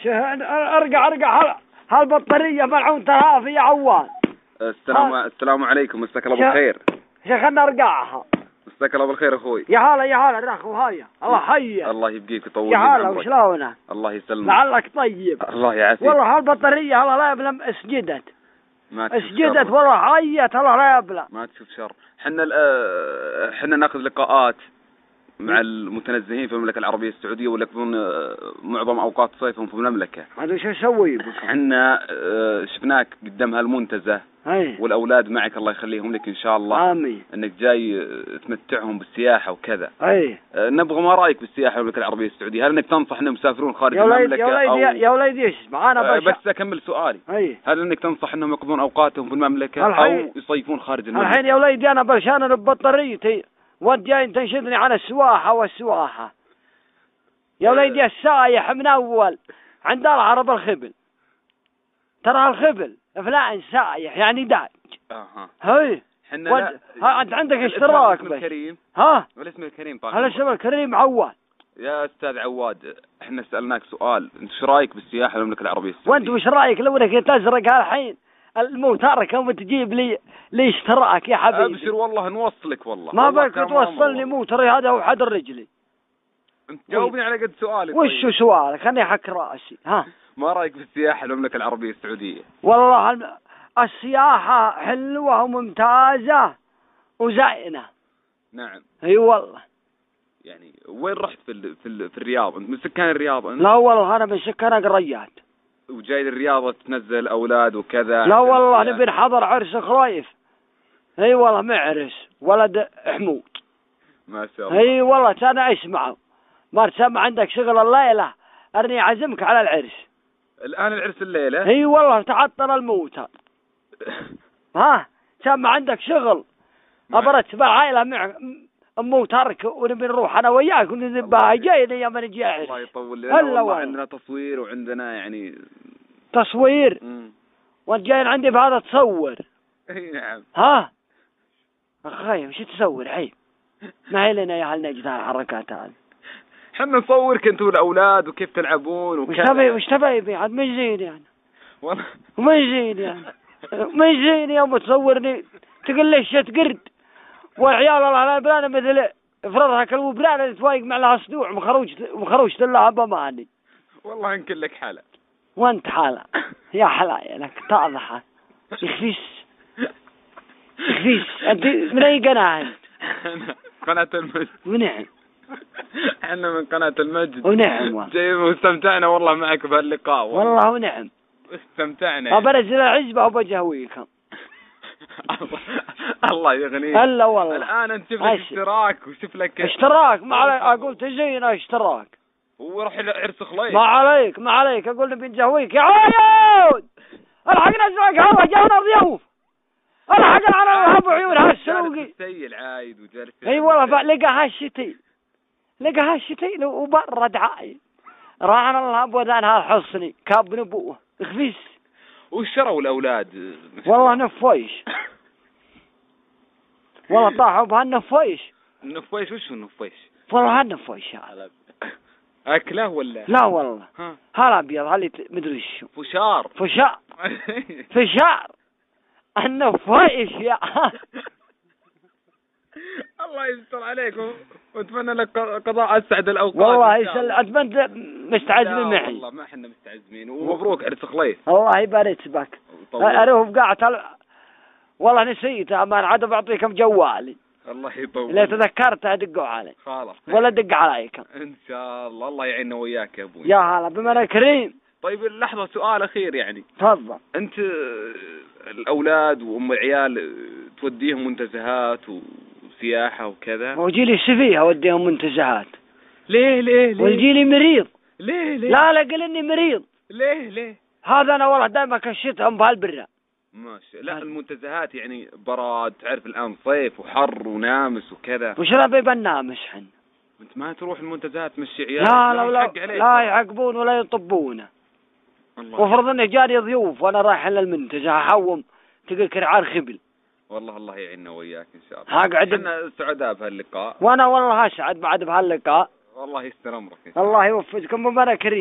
ارجع هالبطارية ملعون ترافي يا عوان. السلام عليكم، مساك الله بالخير. خلنا ارجعها. مساك الله بالخير اخوي. يا هلا الرخو هايا الله حيا. الله يبقيك ويطول يا عمرك. هلا وشلونه؟ الله يسلمك. لعلك طيب. الله يعافيك. والله هالبطارية الله لا يبلم اسجدت. ما تشوف اسجدت والله حيت الله لا يبلم. ما تشوف شر. حنا ناخذ لقاءات مع المتنزهين في المملكة العربية السعودية، ولا يكون معظم أوقات صيفهم في المملكة. هذا شو اسوي؟ حنا شفناك قدام هالمنتزه والأولاد معك الله يخليهم لك إن شاء الله. آمين. إنك جاي تمتعهم بالسياحة وكذا. نبغى ما رأيك بالسياحة في المملكة العربية السعودية؟ هل إنك تنصح إنهم يسافرون خارج المملكة؟ يا وليدي اسمع أنا بس أكمل سؤالي. هل إنك تنصح إنهم يقضون أوقاتهم في المملكة أو يصيفون خارج المملكة؟ الحين يا وليدي أنا برشان ببطاريتي وانت جاي تنشدني عن السواحة والسواحة. يا وليدي السايح من أول عند العرب الخبل، ترى الخبل فلان سايح يعني داج. هاي انت عندك اشتراك بس. الكريم. والاسم الكريم طبعا. الاسم الكريم عواد. يا استاذ عواد، احنا سألناك سؤال، انت ايش رايك بالسياحة في المملكة العربية السعودية؟ وانت وش رايك لو انك تزرق الحين الموتر كم تجيب لي اشتراك يا حبيبي؟ ابشر والله نوصلك والله. ما بك توصلني موتري هذا وحد رجلي. انت جاوبني على قد سؤالي. وش سؤالك؟ خليني احك راسي. ما رايك بالسياحة في المملكة العربية السعودية؟ والله السياحة حلوة وممتازة وزينة. نعم. اي والله. يعني وين رحت في الرياض؟ انت من سكان الرياض انت؟ لا والله انا من سكان قريات. وجاي للرياض تنزل اولاد وكذا؟ لا والله نبي نحضر عرس خرايف. اي والله معرس ولد حمود. ما شاء الله. اي والله انا اسمعه ما تسمع عندك شغل الليلة ارني اعزمك على العرس. الان العرس الليلة؟ اي والله تعطل الموتى. سمع عندك شغل ابرت بالعائلة مع موترك ونبي نروح انا وياك ونذبها جايني يا من جاهز. الله يطول لنا. والله عندنا تصوير وعندنا يعني تصوير. وانت جاي عندي بهذا تصور. اي نعم. اخي وش تصور عيب. ما هي لنا يا هالنجدة الحركات هذه. حنا نصورك انت والاولاد وكيف تلعبون وكذا. وش تبي عاد ما يزين يعني. والله ما يزين يعني. ما يزين يوم تصورني تقول لي شت قرد والعيال الله على بلانا مثل افرضها كلو بلانا توايق مع لها صدوع مخروجت لها بماني. والله انكل لك حالة. وانت حالة يا حلايا لك تاضحة يخفيس انت من اي قناة انت؟ قناة المجد. ونعم. احنا من قناة المجد. ونعم. جايين واستمتعنا والله معك بهاللقاء. والله ونعم. استمتعنا. برزل العزبة وبجهويكم. الله يغنيك. هلا والله. الان انت شوف لك اشتراك وشوف لك اشتراك ما عليك. اقول تجينا اشتراك وروح عرس خليل. ما عليك اقول نبي نجهويك يا عيود. الحقنا اشتراك هوا جانا ضيوف. الحقنا على ابو عيون هالسوقي. السيل عايد وجالس. اي والله لقى هالشتي وبرد عايد. راعنا الله ابو ذان هالحصني كاب نبوه خفيس. وش شروا الاولاد؟ والله نفويش. والله طاحوا بهالنفويش. النفويش وش هو النفويش؟ والله هالنفويش هذا اكله ولا؟ لا والله هالابيض هاللي مدري شو. فشار النفويش يا الله يستر عليك واتمنى لك قضاء اسعد الاوقات. والله اتمنى مستعزمين معي. والله ما احنا مستعزمين ومبروك عرس خليل. الله يبارك بك. اروح بقاعة والله نسيته امان عاد بعطيكم جوالي. الله يطول. اللي تذكرته دقوا علي. خلاص. ولا دق عليكم. ان شاء الله. الله يعيننا وياك يا ابوي. يا هلا بمن كريم. طيب لحظة سؤال اخير يعني. تفضل. انت الاولاد وام العيال توديهم منتزهات وسياحة وكذا؟ وجيلي السفيه اوديهم منتزهات. ليه؟ والجيلي مريض. ليه؟ لا قل اني مريض. ليه؟ هذا انا والله دائما كشتهم بهالبرة. ماشي. لا المنتزهات يعني براد، تعرف الان صيف وحر ونامس وكذا. وش ربي بنامس حن؟ انت ما تروح المنتزهات تمشي عيالك. لا يعقبون ولا يطبونه. وفرض اني جاري ضيوف وانا رايح للمنتزه احوم تقول كرعار خبل. والله الله يعيننا وياك ان شاء الله. هقعد. احنا سعداء بهاللقاء. وانا والله اسعد بعد بهاللقاء. والله يستر امرك. الله يوفقكم وبارك كريم.